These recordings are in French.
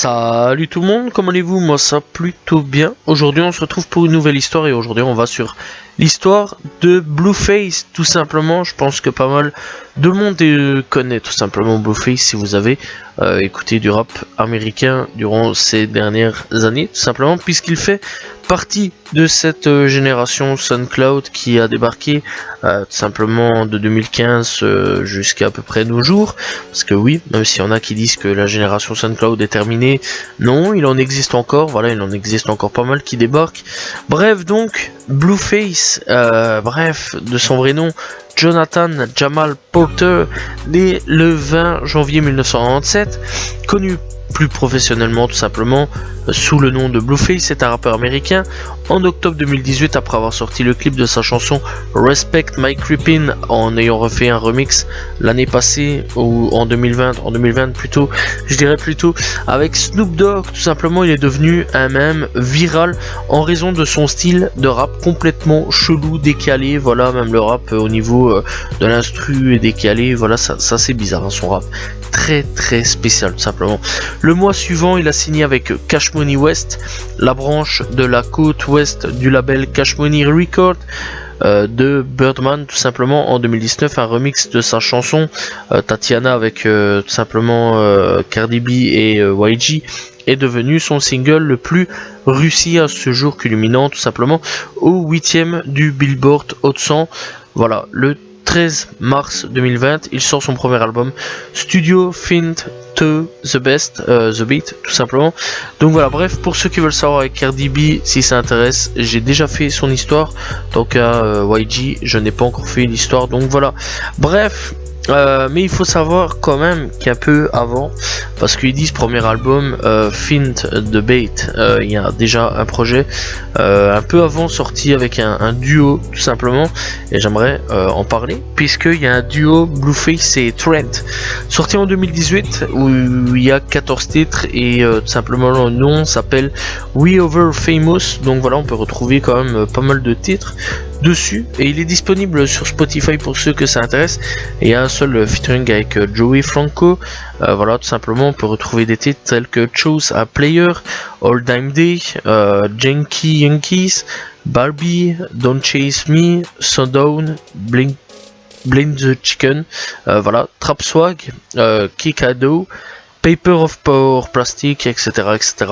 Salut tout le monde, comment allez-vous? Moi ça plutôt bien. Aujourd'hui on se retrouve pour une nouvelle histoire et aujourd'hui on va sur l'histoire de Blueface tout simplement. Je pense que pas mal de monde connaît tout simplement Blueface si vous avez écouté du rap américain durant ces dernières années tout simplement, puisqu'il fait partie de cette génération SoundCloud qui a débarqué tout simplement de 2015 jusqu'à peu près nos jours. Parce que oui, même s'il y en a qui disent que la génération SoundCloud est terminée, non, il en existe encore, voilà, il en existe encore pas mal qui débarquent. Bref, donc, Blueface, de son vrai nom, Jonathan Jamal Porter, né le 20 janvier 1997, connu plus professionnellement tout simplement sous le nom de Blueface, est un rappeur américain. En octobre 2018, après avoir sorti le clip de sa chanson Respect My Creepin' en ayant refait un remix l'année passée ou en 2020 plutôt, je dirais plutôt, avec Snoop Dogg, tout simplement il est devenu un mème viral en raison de son style de rap complètement chelou, décalé, voilà, même le rap au niveau de l'instru est décalé, voilà, ça c'est bizarre hein, son rap, très spécial tout simplement. Le mois suivant, il a signé avec Cash Money West, la branche de la côte ouest du label Cash Money Records de Birdman, tout simplement en 2019. Un remix de sa chanson Tatiana avec tout simplement Cardi B et YG est devenu son single le plus réussi à ce jour, culminant tout simplement au 8e du Billboard Hot 100. Voilà, le 13 mars 2020, il sort son premier album Studio Find to the Best, The Beat, tout simplement. Donc voilà, bref, pour ceux qui veulent savoir avec Cardi B, si ça intéresse, j'ai déjà fait son histoire. Donc à YG, je n'ai pas encore fait l'histoire, donc voilà. Bref. Mais il faut savoir quand même qu'un peu avant, parce qu'il dit ce premier album Find the Bait, il y a déjà un projet un peu avant sorti avec un duo tout simplement, et j'aimerais en parler puisqu'il y a un duo Blueface et Trent sorti en 2018 où il y a 14 titres et tout simplement le nom s'appelle We Over Famous. Donc voilà, on peut retrouver quand même pas mal de titres dessus et il est disponible sur Spotify pour ceux que ça intéresse. Et il y a un seul featuring avec Joey Franco. Voilà, tout simplement on peut retrouver des titres tels que Choose a Player, All Time Day, Janky Yankees, Barbie, Don't Chase Me, Sundown, Blink the Chicken, voilà, Trap Swag, Kikado, Paper of Power, Plastic, etc.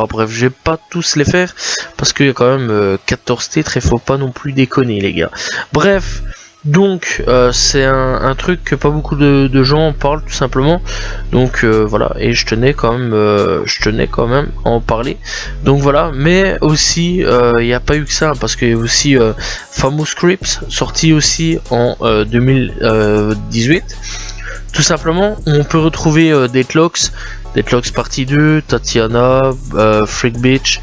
Bref, je vais pas tous les faire parce qu'il y a quand même 14 titres et faut pas non plus déconner les gars. Bref, donc c'est un truc que pas beaucoup de gens en parlent tout simplement. Donc voilà, et je tenais quand même à en parler. Donc voilà, mais aussi il n'y a pas eu que ça parce qu'il y a aussi Famous Scripts sorti aussi en 2018. Tout simplement, on peut retrouver Deadlocks partie 2, Tatiana, Freak Bitch.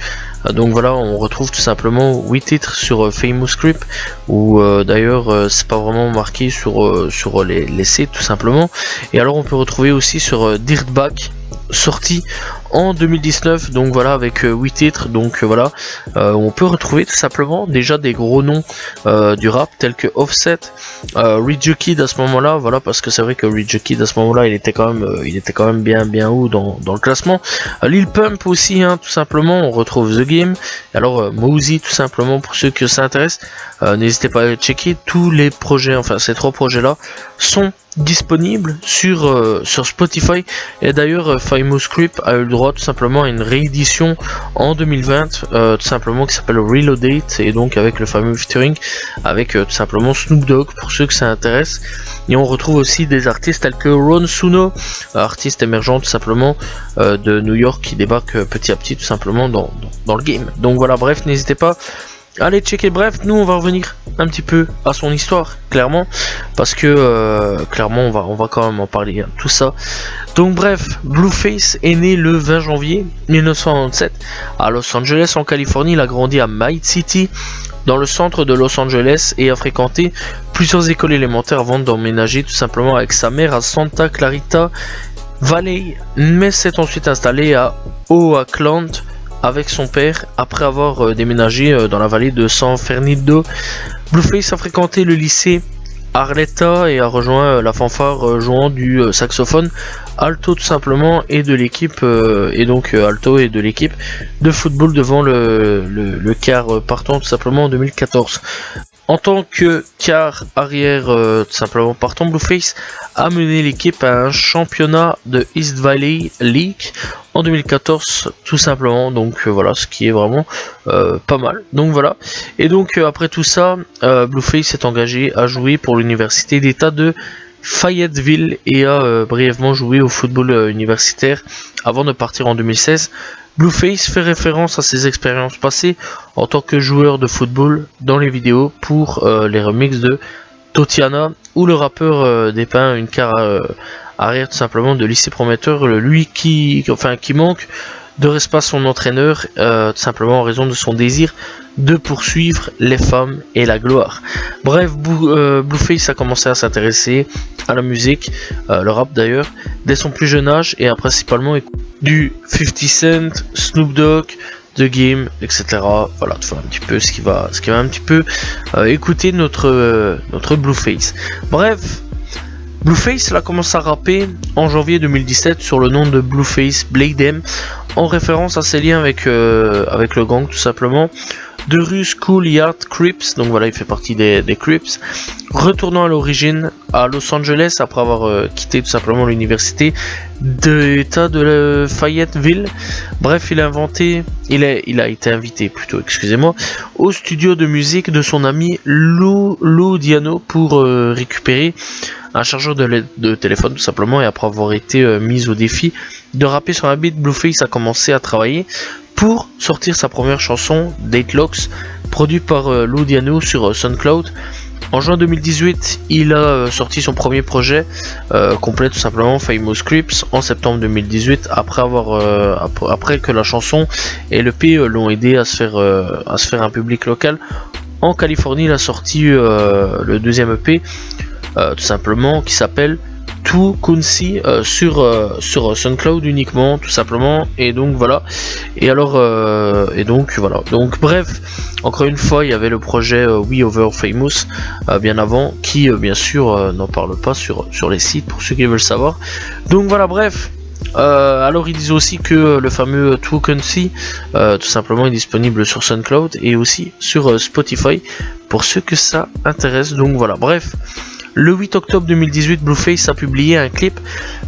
Donc voilà, on retrouve tout simplement 8 titres sur Famous Script, où d'ailleurs c'est pas vraiment marqué sur les sites tout simplement. Et alors on peut retrouver aussi sur Dirtbag, sorti en 2019, donc voilà, avec 8 titres. Donc voilà, on peut retrouver tout simplement déjà des gros noms du rap tels que Offset, Rich Kid à ce moment là, voilà, parce que c'est vrai que Rich Kid à ce moment là il était quand même bien haut dans le classement. Lil Pump aussi hein, tout simplement, on retrouve The Game. Alors Mosey tout simplement pour ceux que ça intéresse, n'hésitez pas à checker tous les projets, enfin ces 3 projets là sont disponibles sur Spotify. Et d'ailleurs Famous Script a eu le droit tout simplement à une réédition en 2020 tout simplement qui s'appelle Reloaded, et donc avec le fameux featuring avec tout simplement Snoop Dogg pour ceux que ça intéresse. Et on retrouve aussi des artistes tels que Ron Suno, artiste émergent tout simplement de New York qui débarque petit à petit tout simplement dans le game. Donc voilà, bref, n'hésitez pas, allez checker. Bref, nous on va revenir un petit peu à son histoire clairement, parce que clairement on va quand même en parler hein, tout ça. Donc bref, Blueface est né le 20 janvier 1997 à Los Angeles en Californie. Il a grandi à Might City dans le centre de Los Angeles et a fréquenté plusieurs écoles élémentaires avant d'emménager tout simplement avec sa mère à Santa Clarita Valley, mais s'est ensuite installé à Oakland avec son père après avoir déménagé dans la vallée de San Fernando. Blueface a fréquenté le lycée Arleta et a rejoint la fanfare jouant du saxophone Alto tout simplement et de l'équipe Alto et de l'équipe de football devant le quart partant tout simplement en 2014. En tant que quart arrière tout simplement partant, Blueface a mené l'équipe à un championnat de East Valley League en 2014 tout simplement, donc voilà, ce qui est vraiment pas mal, donc voilà. Et donc après tout ça, Blueface s'est engagé à jouer pour l'université d'État de Fayetteville et a brièvement joué au football universitaire avant de partir en 2016. Blueface fait référence à ses expériences passées en tant que joueur de football dans les vidéos pour les remixes de Tatiana, où le rappeur dépeint une carrière arrière tout simplement de lycée prometteur, lui qui manque de respect à son entraîneur, tout simplement en raison de son désir de poursuivre les femmes et la gloire. Bref, Blueface a commencé à s'intéresser à la musique, le rap d'ailleurs, dès son plus jeune âge et a principalement écouté du 50 Cent, Snoop Dogg, The Game, etc. Voilà, tu vois un petit peu ce qui va un petit peu écouter notre Blueface. Bref, Blueface a commencé à rapper en janvier 2017 sur le nom de Blueface Blade M, en référence à ses liens avec le gang tout simplement de rue School Yard Crips, donc voilà, il fait partie des Crips, retournant à l'origine à Los Angeles après avoir quitté tout simplement l'université d'État de Fayetteville. Bref, il a été invité plutôt, excusez-moi, au studio de musique de son ami Lou Diano pour récupérer un chargeur de téléphone tout simplement, et après avoir été mis au défi de rapper sur un beat, Blueface a commencé à travailler pour sortir sa première chanson, Date Locks, produit par Lou Diano sur SoundCloud. En juin 2018, il a sorti son premier projet complet tout simplement, Famous Crips, en septembre 2018, après que la chanson et l'EP l'ont aidé à se faire un public local. En Californie, il a sorti le deuxième EP tout simplement, qui s'appelle To Kunsi sur SoundCloud uniquement tout simplement, et donc voilà. Donc bref, encore une fois, il y avait le projet We Over Famous bien avant, qui bien sûr n'en parle pas sur les sites pour ceux qui veulent savoir. Donc voilà, bref. Alors il disait aussi que le fameux To Kunsi tout simplement est disponible sur SoundCloud et aussi sur Spotify pour ceux que ça intéresse. Donc voilà, bref. Le 8 octobre 2018, Blueface a publié un clip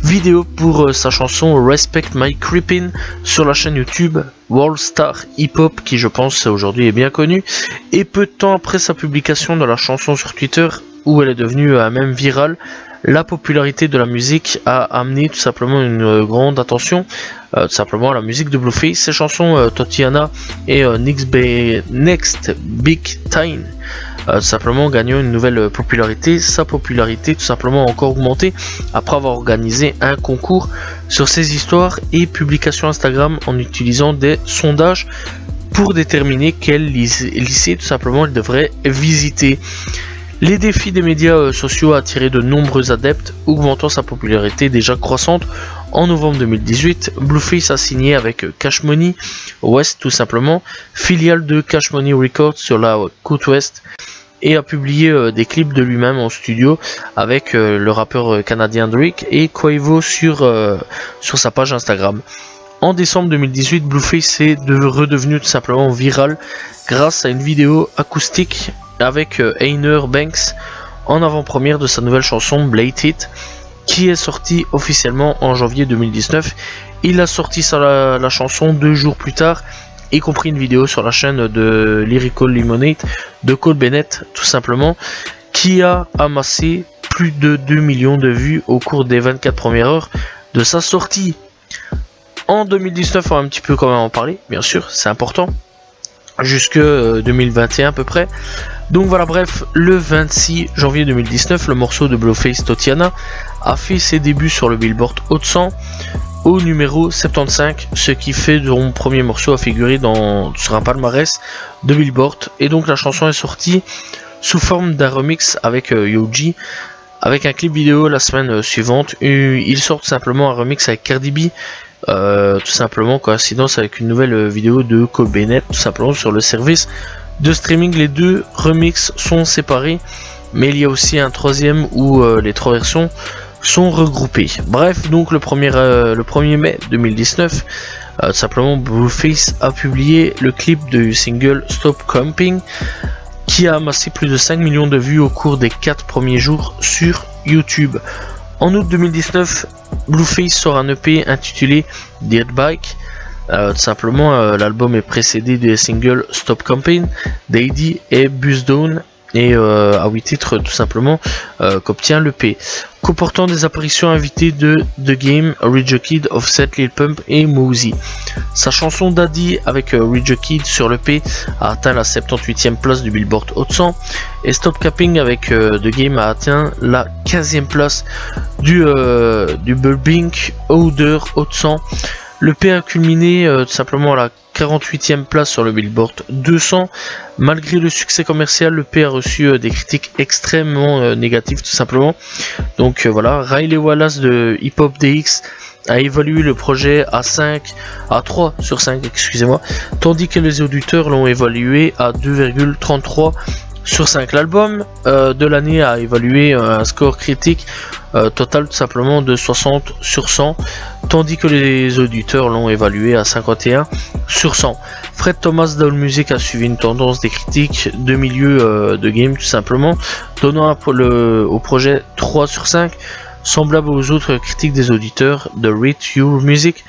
vidéo pour sa chanson Respect My Creepin' sur la chaîne YouTube World Star Hip Hop, qui je pense aujourd'hui est bien connue. Et peu de temps après sa publication de la chanson sur Twitter, où elle est devenue même virale, la popularité de la musique a amené tout simplement une grande attention tout simplement à la musique de Blueface. Ses chansons Tatiana et Next Big Time simplement gagnant une nouvelle popularité. Sa popularité tout simplement a encore augmenté après avoir organisé un concours sur ses histoires et publications Instagram en utilisant des sondages pour déterminer quel lycée tout simplement il devrait visiter. Les défis des médias sociaux a attiré de nombreux adeptes, augmentant sa popularité déjà croissante. En novembre 2018, Blueface a signé avec Cash Money West tout simplement, filiale de Cash Money Records sur la côte ouest, et a publié des clips de lui-même en studio avec le rappeur canadien Drake et Quavo sur sa page Instagram. En décembre 2018, Blueface est redevenu tout simplement viral grâce à une vidéo acoustique avec Einer Banks en avant-première de sa nouvelle chanson Blade It, qui est sortie officiellement en janvier 2019. Il a sorti la chanson 2 jours plus tard, y compris une vidéo sur la chaîne de Lyrical Lemonade de Cole Bennett tout simplement, qui a amassé plus de 2 millions de vues au cours des 24 premières heures de sa sortie. En 2019, on va un petit peu quand même en parler, bien sûr, c'est important, jusque 2021 à peu près. Donc voilà, bref, le 26 janvier 2019, le morceau de Blueface Tatiana a fait ses débuts sur le Billboard Hot 100 au numéro 75, ce qui fait de son premier morceau à figurer sur un palmarès de Billboard. Et donc la chanson est sortie sous forme d'un remix avec Yoji, avec un clip vidéo la semaine suivante. Il sort tout simplement un remix avec Cardi B, tout simplement coïncidence avec une nouvelle vidéo de Cole Bennett tout simplement sur le service de streaming. Les deux remixes sont séparés, mais il y a aussi un troisième où les trois versions sont regroupés. Bref, donc le 1er mai 2019, simplement Blueface a publié le clip du single Stop Camping qui a amassé plus de 5 millions de vues au cours des 4 premiers jours sur YouTube. En août 2019, Blueface sort un EP intitulé Dirt Bike. Tout simplement, l'album est précédé des singles Stop Camping, Daddy et Buzz Down, et à 8 titres tout simplement qu'obtient l'EP, comportant des apparitions invitées de The Game, Rich the Kid, Offset, Lil Pump et Mosey. Sa chanson Daddy avec Rich the Kid sur l'EP a atteint la 78e place du Billboard Hot 100 et Stop Capping avec The Game a atteint la 15e place du Burbank Order Hot 100. L'EP a culminé tout simplement à la 48e place sur le Billboard 200. Malgré le succès commercial, l'EP a reçu des critiques extrêmement négatives tout simplement. Donc voilà, Riley Wallace de Hip Hop DX a évalué le projet à 3 sur 5, excusez-moi, tandis que les auditeurs l'ont évalué à 2,33 sur 5. L'album de l'année a évalué un score critique total tout simplement de 60 sur 100, tandis que les auditeurs l'ont évalué à 51 sur 100. Fred Thomas d'AllMusic a suivi une tendance des critiques de milieu de game tout simplement, donnant au projet 3 sur 5, semblable aux autres critiques des auditeurs de Rate Your Music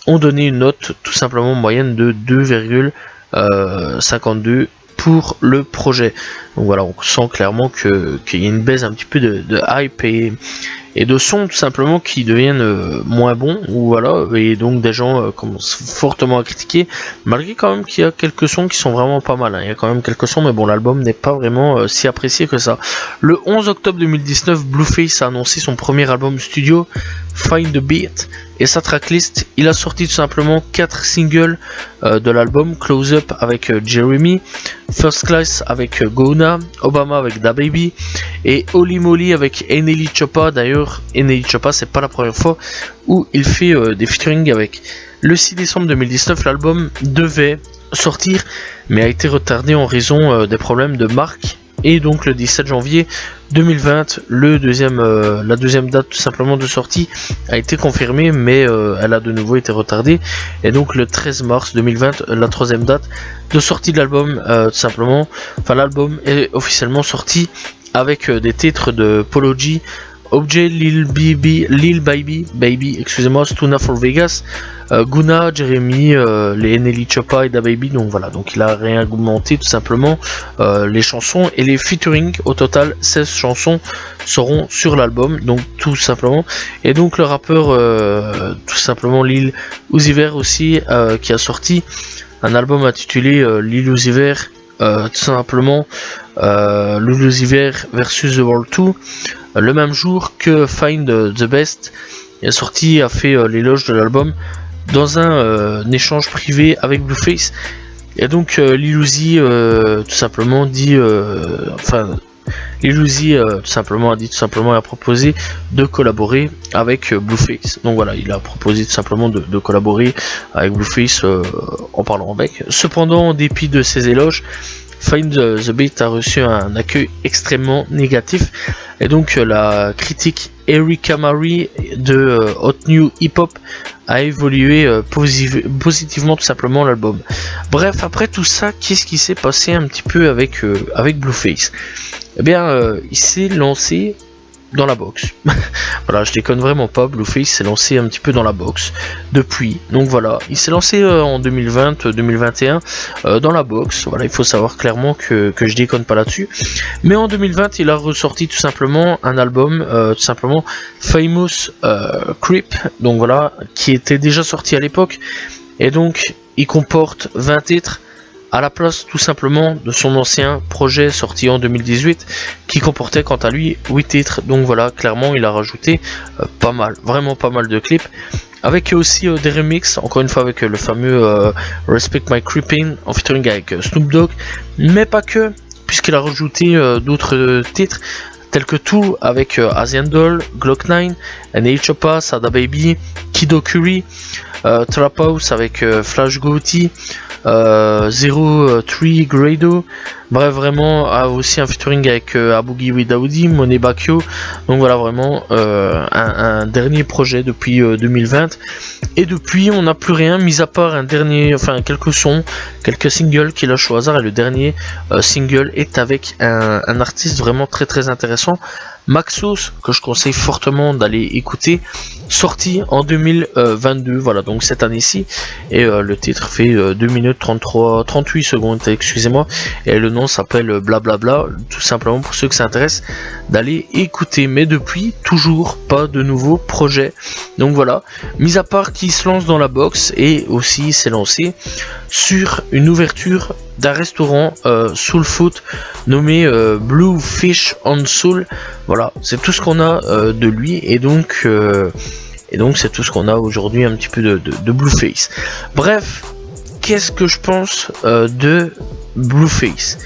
ont donné une note tout simplement moyenne de 2,52 pour le projet. Donc voilà, on sent clairement qu'il y a une baisse un petit peu de hype et de son tout simplement qui deviennent moins bons, ou voilà, et donc des gens commencent fortement à critiquer, malgré quand même qu'il y a quelques sons qui sont vraiment pas mal, hein. Il y a quand même quelques sons, mais bon, l'album n'est pas vraiment si apprécié que ça. Le 11 octobre 2019, Blueface a annoncé son premier album studio, Find the Beat, et sa tracklist. Il a sorti tout simplement 4 singles de l'album: Close Up avec Jeremy, First Class avec Gona, Obama avec DaBaby et Holy Moly avec Eneli Choppa. D'ailleurs, Eneli Choppa, c'est pas la première fois où il fait des featuring avec. Le 6 décembre 2019, l'album devait sortir mais a été retardé en raison des problèmes de marque, et donc le 17 janvier 2020, la deuxième date tout simplement de sortie a été confirmée, mais elle a de nouveau été retardée, et donc le 13 mars 2020, la troisième date de sortie de l'album, tout simplement, enfin l'album est officiellement sorti avec des titres de Polo G, Objet, Lil Baby, excusez-moi, Stuna for Vegas, Guna, Jeremy, les Eneli Choppa et DaBaby. Donc voilà, donc il a réaugmenté tout simplement les chansons et les featuring. Au total, 16 chansons seront sur l'album, donc tout simplement. Et donc le rappeur, tout simplement Lil Uzi Vert aussi, qui a sorti un album intitulé Lil Uzi Vert, tout simplement Lil Uzi Vert versus The World 2. Le même jour que Find the Best a fait l'éloge de l'album dans un échange privé avec Blueface. Et donc Lil Uzi tout simplement dit, Lil Uzi a proposé de collaborer avec Blueface. Donc voilà, il a proposé tout simplement de collaborer avec Blueface en parlant avec. Cependant, en dépit de ses éloges, Find the Beat a reçu un accueil extrêmement négatif, et donc la critique Erika Marie de Hot New Hip Hop a évolué positivement tout simplement l'album. Bref, après tout ça, qu'est-ce qui s'est passé un petit peu avec Blueface? Eh bien, il s'est lancé dans la boxe. Voilà, je déconne vraiment pas, Blueface s'est lancé un petit peu dans la boxe depuis. Donc voilà, il s'est lancé en 2020-2021 dans la boxe. Voilà, il faut savoir clairement que je déconne pas là-dessus. Mais en 2020, il a ressorti tout simplement un album, tout simplement Famous Creep. Donc voilà, qui était déjà sorti à l'époque. Et donc, il comporte 20 titres, à la place tout simplement de son ancien projet sorti en 2018 qui comportait quant à lui 8 titres. Donc voilà, clairement il a rajouté pas mal, vraiment pas mal de clips, avec aussi des remixes, encore une fois avec le fameux Respect My Creeping en featuring avec Snoop Dogg, mais pas que, puisqu'il a rajouté d'autres titres tels que Tout avec Asian Doll, Glock 9, Eneli Choppa, DaBaby, Kid Curry, Trap House avec Flash Goatee, 03 Grado, Bref, vraiment, a aussi un featuring avec Aboogie with Daoudi, Monet Bakio. Donc voilà, vraiment un dernier projet depuis 2020. Et depuis, on n'a plus rien, mis à part quelques sons, quelques singles qu'il a choisi au hasard. Et le dernier single est avec un artiste vraiment très très intéressant, Maxos, que je conseille fortement d'aller écouter, sorti en 2022, voilà, donc cette année-ci, et le titre fait 2 minutes 38 secondes, excusez-moi, et le nom s'appelle Blablabla, tout simplement pour ceux que ça intéresse d'aller écouter. Mais depuis, toujours pas de nouveaux projets, donc voilà, mis à part qu'il se lance dans la boxe, et aussi s'est lancé sur une ouverture d'un restaurant soul food nommé Blue Fish on Soul. Voilà, c'est tout ce qu'on a de lui, et donc c'est tout ce qu'on a aujourd'hui un petit peu de Blueface. Bref, qu'est-ce que je pense de Blueface?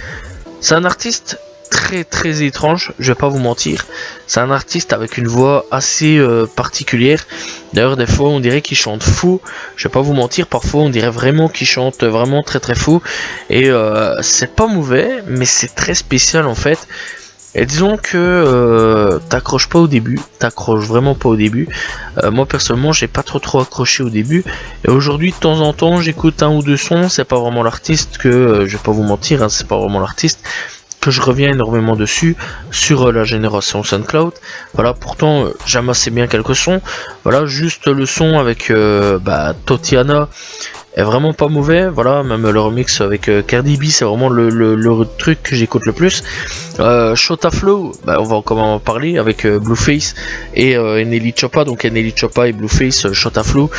C'est un artiste très très étrange, je vais pas vous mentir. C'est un artiste avec une voix assez particulière. D'ailleurs, des fois on dirait qu'il chante faux, je vais pas vous mentir, parfois on dirait vraiment qu'il chante vraiment très très faux. Et c'est pas mauvais, mais c'est très spécial en fait. Et disons que t'accroches pas au début, t'accroches vraiment pas au début. Moi personnellement j'ai pas trop accroché au début. Et aujourd'hui de temps en temps j'écoute un ou deux sons, c'est pas vraiment l'artiste que, je vais pas vous mentir, hein, c'est pas vraiment l'artiste que je reviens énormément dessus sur la génération SoundCloud. Voilà, pourtant j'aime assez bien quelques sons. Voilà, juste le son avec Totiana est vraiment pas mauvais. Voilà, même le remix avec Cardi B, c'est vraiment le truc que j'écoute le plus. Shota Flow, on va encore en parler avec Blueface et Nelly Choppa. Donc Nelly Choppa et Blueface, Shota Flow,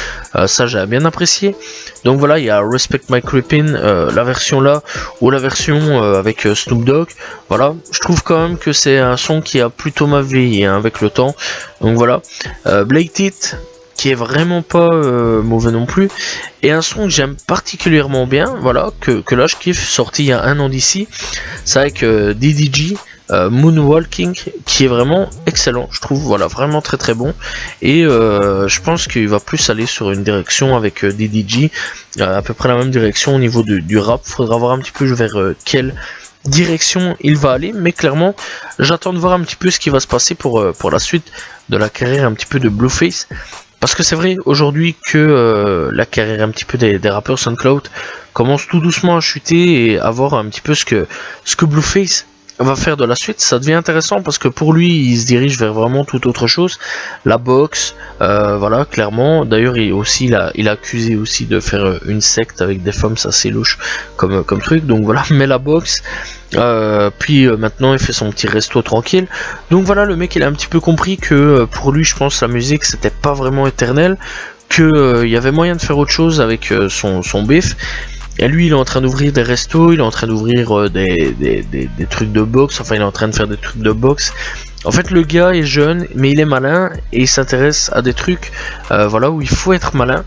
ça j'ai bien apprécié. Donc voilà, il y a Respect My Creepin, la version là, ou la version avec Snoop Dogg. Voilà, je trouve quand même que c'est un son qui a plutôt mal vieilli avec le temps. Donc voilà, Blake It, qui est vraiment pas mauvais non plus, et un son que j'aime particulièrement bien, voilà, que là je kiffe, sorti il y a un an d'ici, c'est avec DDG, Moonwalking, qui est vraiment excellent, je trouve, voilà, vraiment très très bon. Et je pense qu'il va plus aller sur une direction avec DDG, à peu près la même direction au niveau du rap. Faudra voir un petit peu vers quelle direction il va aller, mais clairement j'attends de voir un petit peu ce qui va se passer pour la suite de la carrière un petit peu de Blueface. Parce que c'est vrai aujourd'hui que la carrière un petit peu des rappeurs SoundCloud commence tout doucement à chuter, et à voir un petit peu ce que Blueface va faire de la suite. Ça devient intéressant parce que pour lui il se dirige vers vraiment toute autre chose, la boxe, voilà, clairement. D'ailleurs il a accusé aussi de faire une secte avec des femmes, ça c'est louche comme truc, donc voilà. Mais la boxe, puis maintenant il fait son petit resto tranquille. Donc voilà, le mec il a un petit peu compris que pour lui, je pense, la musique c'était pas vraiment éternel, que il y avait moyen de faire autre chose avec son bif. Et lui il est en train d'ouvrir des restos, il est en train d'ouvrir des trucs de boxe, enfin il est en train de faire des trucs de boxe. En fait le gars est jeune, mais il est malin, et il s'intéresse à des trucs voilà, où il faut être malin.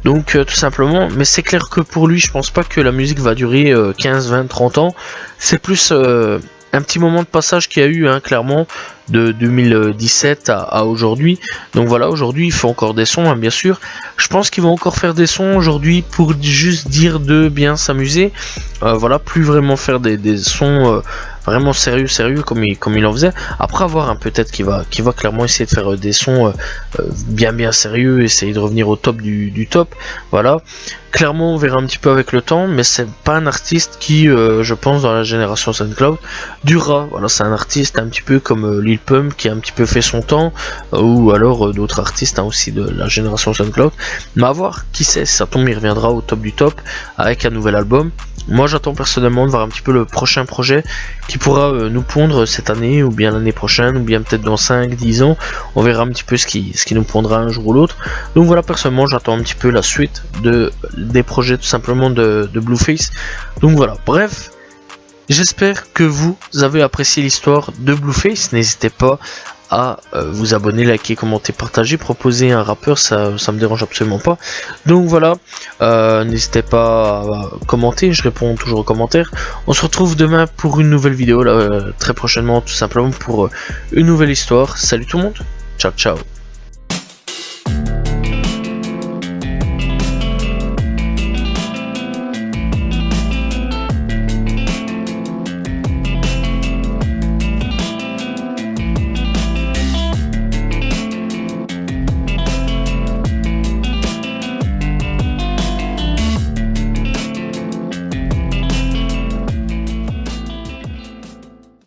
Donc tout simplement, mais c'est clair que pour lui je pense pas que la musique va durer 15, 20, 30 ans. C'est plus un petit moment de passage qu'il y a eu, clairement, de 2017 à aujourd'hui. Donc voilà, aujourd'hui il fait encore des sons, bien sûr. Je pense qu'il va encore faire des sons aujourd'hui pour juste dire de bien s'amuser. Voilà, plus vraiment faire des sons vraiment sérieux comme il en faisait. Après avoir peut-être qu'il va clairement essayer de faire des sons bien sérieux, essayer de revenir au top du top. Voilà, clairement on verra un petit peu avec le temps, mais c'est pas un artiste qui je pense dans la génération SoundCloud durera. Voilà, c'est un artiste un petit peu comme Lil Pump qui a un petit peu fait son temps, ou alors d'autres artistes aussi de la génération SoundCloud. Mais à voir, qui sait, si ça tombe il reviendra au top du top avec un nouvel album. Moi j'attends personnellement de voir un petit peu le prochain projet qui pourra nous pondre cette année, ou bien l'année prochaine, ou bien peut-être dans 5-10 ans. On verra un petit peu ce qui nous pondra un jour ou l'autre. Donc voilà, personnellement j'attends un petit peu la suite des projets tout simplement de Blueface. Donc voilà, bref, j'espère que vous avez apprécié l'histoire de Blueface. N'hésitez pas à vous abonner, liker, commenter, partager, proposer un rappeur, ça me dérange absolument pas. Donc voilà, n'hésitez pas à commenter, je réponds toujours aux commentaires. On se retrouve demain pour une nouvelle vidéo, là, très prochainement, tout simplement pour une nouvelle histoire. Salut tout le monde, ciao ciao.